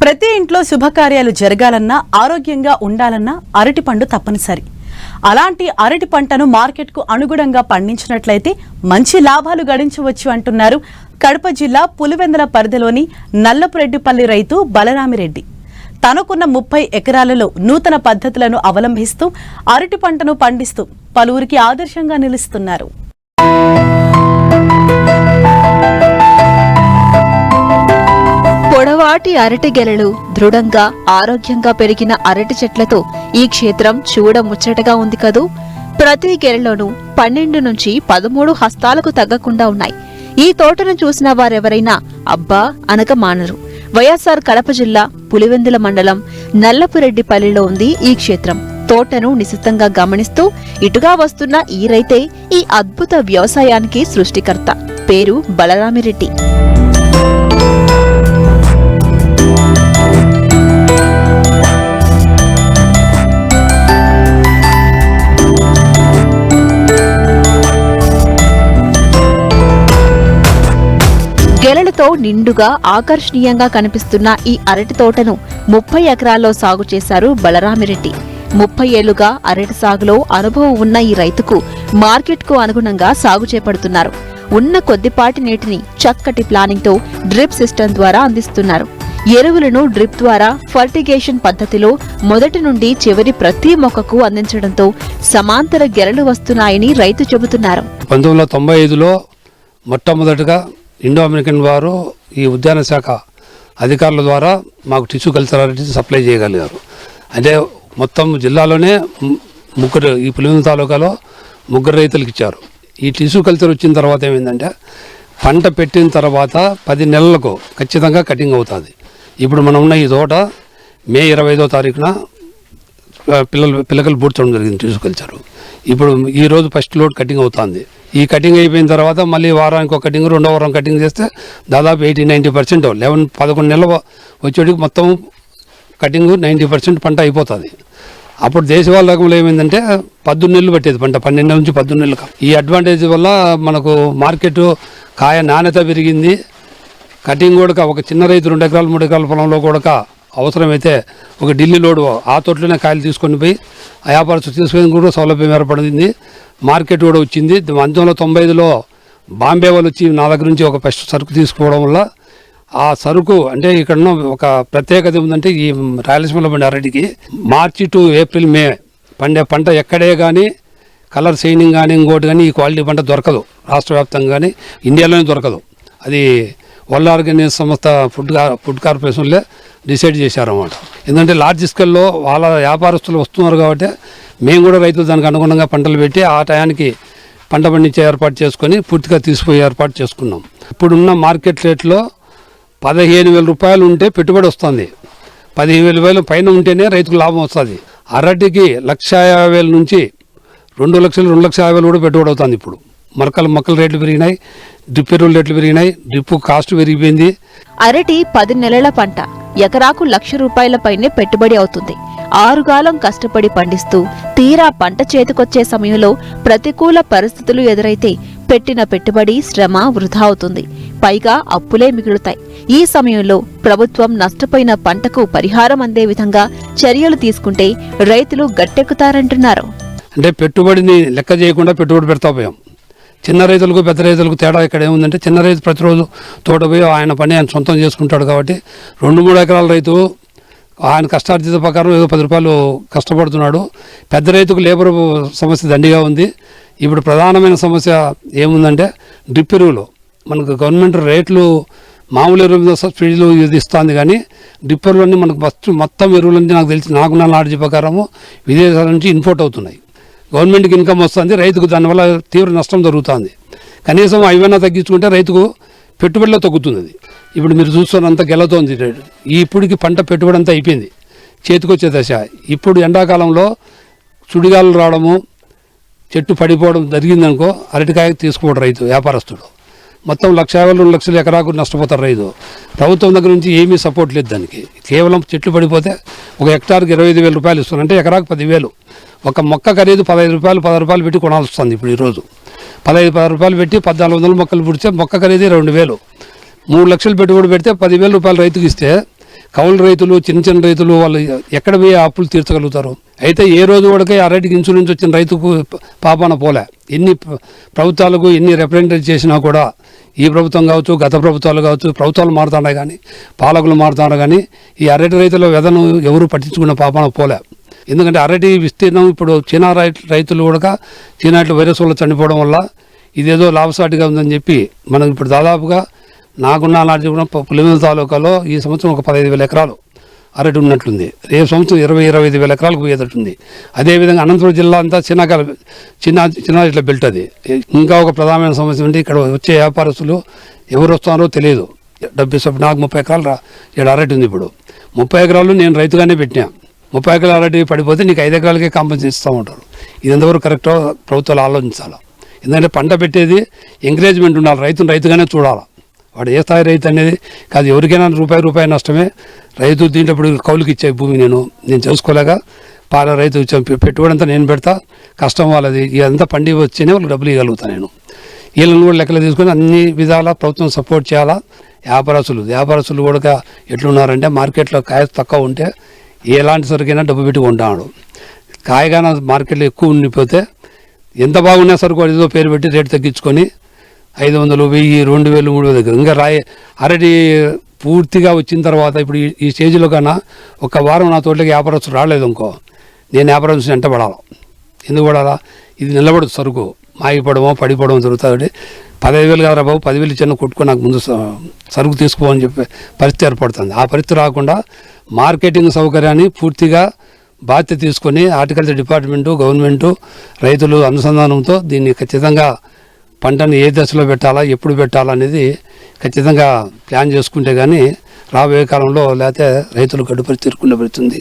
ప్రతి ఇంట్లో శుభకార్యాలు జరగాలన్నా ఆరోగ్యంగా ఉండాలన్నా అరటి పండు తప్పనిసరి. అలాంటి అరటి పంటను మార్కెట్కు అనుగుణంగా పండించినట్లయితే మంచి లాభాలు గడించవచ్చు అంటున్నారు కడప జిల్లా పులివెందుల పరిధిలోని నల్లపురెడ్డిపల్లి రైతు బలరామిరెడ్డి. తనకున్న 30 ఎకరాలలో నూతన పద్ధతులను అవలంబిస్తూ అరటి పంటను పండిస్తూ పలువురికి ఆదర్శంగా నిలుస్తున్నారు. పొడవాటి అరటి గెలలు, దృఢంగా ఆరోగ్యంగా పెరిగిన అరటి చెట్లతో ఈ క్షేత్రం చూడముచ్చటగా ఉంది కదూ. ప్రతి గెలలోనూ 12 నుంచి 13 హస్తాలకు తగ్గకుండా ఉన్నాయి. ఈ తోటను చూసిన వారెవరైనా అబ్బా అనక మానరు. వైఎస్ఆర్ కడప జిల్లా పులివెందుల మండలం నల్లపురెడ్డిపల్లిలో ఉంది ఈ క్షేత్రం. తోటను నిశితంగా గమనిస్తూ ఇటుగా వస్తున్న ఈ రైతే ఈ అద్భుత వ్యవసాయానికి సృష్టికర్త. పేరు బలరామిరెడ్డి. గెలలతో నిండుగా ఆకర్షణీయంగా కనిపిస్తున్న ఈ అరటి తోటను 30 ఎకరాల్లో సాగు చేశారు బలరామిరెడ్డి. 30 ఏళ్లుగా అరటి సాగులో అనుభవం ఉన్న ఈ రైతుకు మార్కెట్కు అనుగుణంగా సాగు చేపడుతున్నారు. ఉన్న కొద్దిపాటి నీటిని చక్కటి ప్లానింగ్తో డ్రిప్ సిస్టమ్ ద్వారా అందిస్తున్నారు. ఎరువులను డ్రిప్ ద్వారా ఫర్టిగేషన్ పద్ధతిలో మొదటి నుండి చివరి ప్రతి మొక్కకు అందించడంతో సమాంతర గెలలు వస్తున్నాయని రైతు చెబుతున్నారు. 1995లో మొట్టమొదటిగా ఇండో అమెరికన్ వారు ఈ ఉద్యాన శాఖ అధికారుల ద్వారా మాకు టిష్యూ కల్చర్ సప్లై చేయగలిగారు. అంటే మొత్తం జిల్లాలోనే ముగ్గురు, ఈ పులివెందుల తాలూకాలో 3 రైతులకు ఇచ్చారు. ఈ టిష్యూ కల్చర్ వచ్చిన తర్వాత ఏమైందంటే పంట పెట్టిన తర్వాత 10 నెలలకు ఖచ్చితంగా కటింగ్ అవుతుంది. ఇప్పుడు మనం ఉన్న ఈ తోట మే 25వ తారీఖున పిల్లకలు పూడ్చడం జరిగింది టిష్యూ కల్చర్. ఇప్పుడు ఈరోజు ఫస్ట్ లోడ్ కటింగ్ అవుతుంది. ఈ కటింగ్ అయిపోయిన తర్వాత మళ్ళీ వారానికి ఒక కటింగ్, రెండో వారం కటింగ్ చేస్తే దాదాపు 80-90% 11 నెలలు వచ్చేటికి మొత్తం కటింగ్ 90% పంట అయిపోతుంది. అప్పుడు దేశవాళ రకంలో ఏమైందంటే 14 నెలలు పట్టేది పంట, 12 నెలల నుంచి 14 నెలలు. ఈ అడ్వాంటేజ్ వల్ల మనకు మార్కెట్ కాయ నాణ్యత పెరిగింది. కటింగ్ కూడా ఒక చిన్న రైతు 2 ఎకరాలు 3 ఎకరాల పొలంలో కూడా అవసరమైతే ఒక ఢిల్లీ లోడు ఆ తోటలోనే కాయలు తీసుకొని పోయి ఆ వ్యాపారస్తు తీసుకొని కూడా సౌలభ్యం ఏర్పడింది. మార్కెట్ కూడా వచ్చింది. 1995లో బాంబే వాళ్ళు వచ్చి నా దగ్గర నుంచి ఒక ఫస్ట్ సరుకు తీసుకోవడం వల్ల ఆ సరుకు అంటే ఇక్కడ ఒక ప్రత్యేకత ఉందంటే ఈ రాయలసీమలో పండే అరటికి మార్చి టు ఏప్రిల్ మే పండే పంట ఎక్కడే కానీ కలర్ షైనింగ్ కానీ ఇంకోటి కానీ ఈ క్వాలిటీ పంట దొరకదు. రాష్ట్ర వ్యాప్తంగా కానీ ఇండియాలోనే దొరకదు. అది వరల్డ్ ఆర్గనైజేషన్ సంస్థ ఫుడ్ కార్పొరేషన్లే డిసైడ్ చేశారన్నమాట. ఎందుకంటే లార్జ్ స్కేల్లో వాళ్ళ వ్యాపారస్తులు వస్తున్నారు కాబట్టి మేము కూడా రైతులు దానికి అనుగుణంగా పంటలు పెట్టి ఆ టయానికి పంట పండించే ఏర్పాటు చేసుకొని పూర్తిగా తీసిపోయే ఏర్పాటు చేసుకున్నాం. ఇప్పుడున్న మార్కెట్ రేట్లో 15,000 రూపాయలు ఉంటే పెట్టుబడి వస్తుంది. 15,000 పైన ఉంటేనే రైతుకు లాభం వస్తుంది. అరటికి 1,50,000 నుంచి 2 లక్షలు 2,50,000 కూడా పెట్టుబడి అవుతుంది. ఇప్పుడు మొక్కల రేట్లు పెరిగినాయి, డ్రిప్ ఎరువుల రేట్లు పెరిగినాయి, డ్రిప్ కాస్ట్ పెరిగిపోయింది. అరటి 10 నెలల పంట, ఎకరాకు 1,00,000 రూపాయల పైనే పెట్టుబడి అవుతుంది. 6 కాలం కష్టపడి పండిస్తూ తీరా పంట చేతికొచ్చే సమయంలో ప్రతికూల పరిస్థితులు ఎదురైతే పెట్టిన పెట్టుబడి శ్రమ వృధా అవుతుంది. పైగా అప్పులే మిగులుతాయి. ఈ సమయంలో ప్రభుత్వం నష్టపోయిన పంటకు పరిహారం అందే విధంగా చర్యలు తీసుకుంటే రైతులు గట్టెక్కుతారంటున్నారు. అంటే పెట్టుబడిని లెక్క చేయకుండా పెట్టుబడి పెడతా పోయాం. చిన్న రైతులకు పెద్ద రైతులకు తేడా ఇక్కడ ఏముందంటే చిన్న రైతు ప్రతిరోజు తోట పోయి ఆయన పని ఆయన సొంతం చేసుకుంటాడు కాబట్టి 2-3 ఎకరాల రైతు ఆయన కష్టార్జిత ప్రకారం ఏదో 10 రూపాయలు కష్టపడుతున్నాడు. పెద్ద రైతుకు లేబర్ సమస్య దండిగా ఉంది. ఇప్పుడు ప్రధానమైన సమస్య ఏముందంటే డ్రిప్ ఎరువులు. మనకు గవర్నమెంట్ రేట్లు మామూలు ఎరువుల మీద సబ్సిడీలు ఇది ఇస్తుంది, కానీ డ్రిప్ ఎరువులన్నీ మనకు మొత్తం ఎరువులన్నీ నాకు తెలిసి నాకున్న నాలెడ్జ్ ప్రకారము విదేశాల నుంచి ఇంపోర్ట్ అవుతున్నాయి. గవర్నమెంట్కి ఇన్కమ్ వస్తుంది, రైతుకు దానివల్ల తీవ్ర నష్టం జరుగుతుంది. కనీసం అవైనా తగ్గించుకుంటే రైతుకు పెట్టుబడిలో తగ్గుతుంది. అది ఇప్పుడు మీరు చూస్తున్నంత గెలతోంది. ఇప్పటికి పంట పెట్టుబడి అంతా అయిపోయింది, చేతికొచ్చే దశ. ఇప్పుడు ఎండాకాలంలో సుడిగాలు రావడము, చెట్టు పడిపోవడం జరిగిందనుకో అరటికాయ తీసుకోవడం రైతు వ్యాపారస్తుడు మొత్తం 1,50,000 2 లక్షలు ఎకరాకు నష్టపోతారు రైతు. ప్రభుత్వం దగ్గర నుంచి ఏమీ సపోర్ట్ లేదు దానికి. కేవలం చెట్లు పడిపోతే ఒక హెక్టార్కి 25,000 రూపాయలు ఇస్తున్నారు, అంటే ఎకరాకు 10,000. ఒక మొక్క ఖరీదు 15 రూపాయలు 10 రూపాయలు పెట్టి కొనాల్సి వస్తుంది. ఇప్పుడు ఈరోజు 15-10 రూపాయలు పెట్టి 1,400 మొక్కలు పుడితే మొక్క ఖరీదు 2,000. 3 లక్షలు పెట్టుబడి పెడితే 10,000 రూపాయలు రైతుకి ఇస్తే కౌలు రైతులు చిన్న రైతులు వాళ్ళు ఎక్కడ పోయి అప్పులు తీర్చగలుగుతారు? అయితే ఏ రోజు కూడా అరటికి ఇన్సూరెన్స్ వచ్చిన రైతుకు పాపాన పోలే. ఎన్ని ప్రభుత్వాలకు ఎన్ని రిప్రజెంటేట్ చేసినా కూడా ఈ ప్రభుత్వం కావచ్చు, గత ప్రభుత్వాలు కావచ్చు, ప్రభుత్వాలు మారుతున్నాయి కానీ, పాలకులు మారుతున్నారు కానీ ఈ అరటి రైతుల వ్యధను ఎవరు పట్టించుకున్న పాపాన పోలే. ఎందుకంటే అరటి విస్తీర్ణం ఇప్పుడు చీనా రైతులు కూడా చీనాటి వైరస్ వల్ల చనిపోవడం వల్ల ఇదేదో లాభసాటిగా ఉందని చెప్పి మనం ఇప్పుడు దాదాపుగా నాకున్న నాటి పులివెందుల తాలూకాలో ఈ సంవత్సరం ఒక 15,000 ఎకరాలు అరటి ఉన్నట్లుంది. రేపు సంవత్సరం 20,000 ఎకరాలకు పోయేటట్టుంది. అదేవిధంగా అనంతపురం జిల్లా అంతా చిన్న ఇట్లా బెల్ట్. అది ఇంకా ఒక ప్రధానమైన సమస్య ఉంటే ఇక్కడ వచ్చే వ్యాపారస్తులు ఎవరు వస్తారో తెలియదు. నాకు 30 ఎకరాలు ఇక్కడ అరటి ఉంది. ఇప్పుడు 30 ఎకరాలు నేను రైతుగానే పెట్టినా. 30 ఎకరాలు అరటి పడిపోతే నీకు 5 ఎకరాలకే కాంపెన్సేషన్ ఇస్తూ ఉంటారు. ఇది ఎంతవరకు కరెక్టో ప్రభుత్వాలు ఆలోచించాలి. ఎందుకంటే పంట పెట్టేది ఎంకరేజ్మెంట్ ఉండాలి, రైతుని రైతుగానే చూడాలి. వాడు ఏ స్థాయి రైతు అనేది కాదు, ఎవరికైనా రూపాయి నష్టమే. రైతు దీంట్లో ఇప్పుడు కౌలుకి ఇచ్చే భూమి నేను చేసుకోలేక పాల రైతు పెట్టుబడి అంతా నేను పెడతా, కష్టం వాళ్ళది. ఇదంతా పండి వచ్చేనే వాళ్ళకి డబ్బులు ఇవ్వగలుగుతాను నేను. వీళ్ళని కూడా లెక్కలు తీసుకొని అన్ని విధాలా ప్రభుత్వం సపోర్ట్ చేయాలా. వ్యాపారస్తులు కూడా ఎట్లున్నారంటే మార్కెట్లో కాయ తక్కువ ఉంటే ఎలాంటి సరుకైనా డబ్బు పెట్టి కొంటాడు. కాయగానే మార్కెట్లో ఎక్కువ ఉండిపోతే ఎంత బాగున్నా సరుకు ఏదో పేరు పెట్టి రేటు తగ్గించుకొని 500, 1000, 2000, 3000 దగ్గర ఇంకా అరటి పూర్తిగా వచ్చిన తర్వాత ఇప్పుడు ఈ స్టేజ్లో కన్నా ఒక వారం నా తోటలోకి వ్యాపారస్తులు రాలేదు అనుకో, నేను వ్యాపారస్తుని వెంట పడాలి. ఎందుకు పడాలా? ఇది నిలబడదు సరుకు, మాగిపోవడమో పడిపోవడమో జరుగుతుంది. 15,000 కాదు బాబు, 10,000 ఇచ్చిన కొట్టుకొని నాకు ముందు సరుకు తీసుకోమని చెప్పి పరిస్థితి ఏర్పడుతుంది. ఆ పరిస్థితి రాకుండా మార్కెటింగ్ సౌకర్యాన్ని పూర్తిగా బాధ్యత తీసుకొని హార్టికల్చర్ డిపార్ట్మెంటు, గవర్నమెంటు, రైతులు అనుసంధానంతో దీన్ని ఖచ్చితంగా పంటను ఏ దశలో పెట్టాలా, ఎప్పుడు పెట్టాలా అనేది ఖచ్చితంగా ప్లాన్ చేసుకుంటే కానీ రాబోయే కాలంలో లేకపోతే రైతులు గడ్డు పరిస్థితి తిరుక్కునే పెడుతుంది.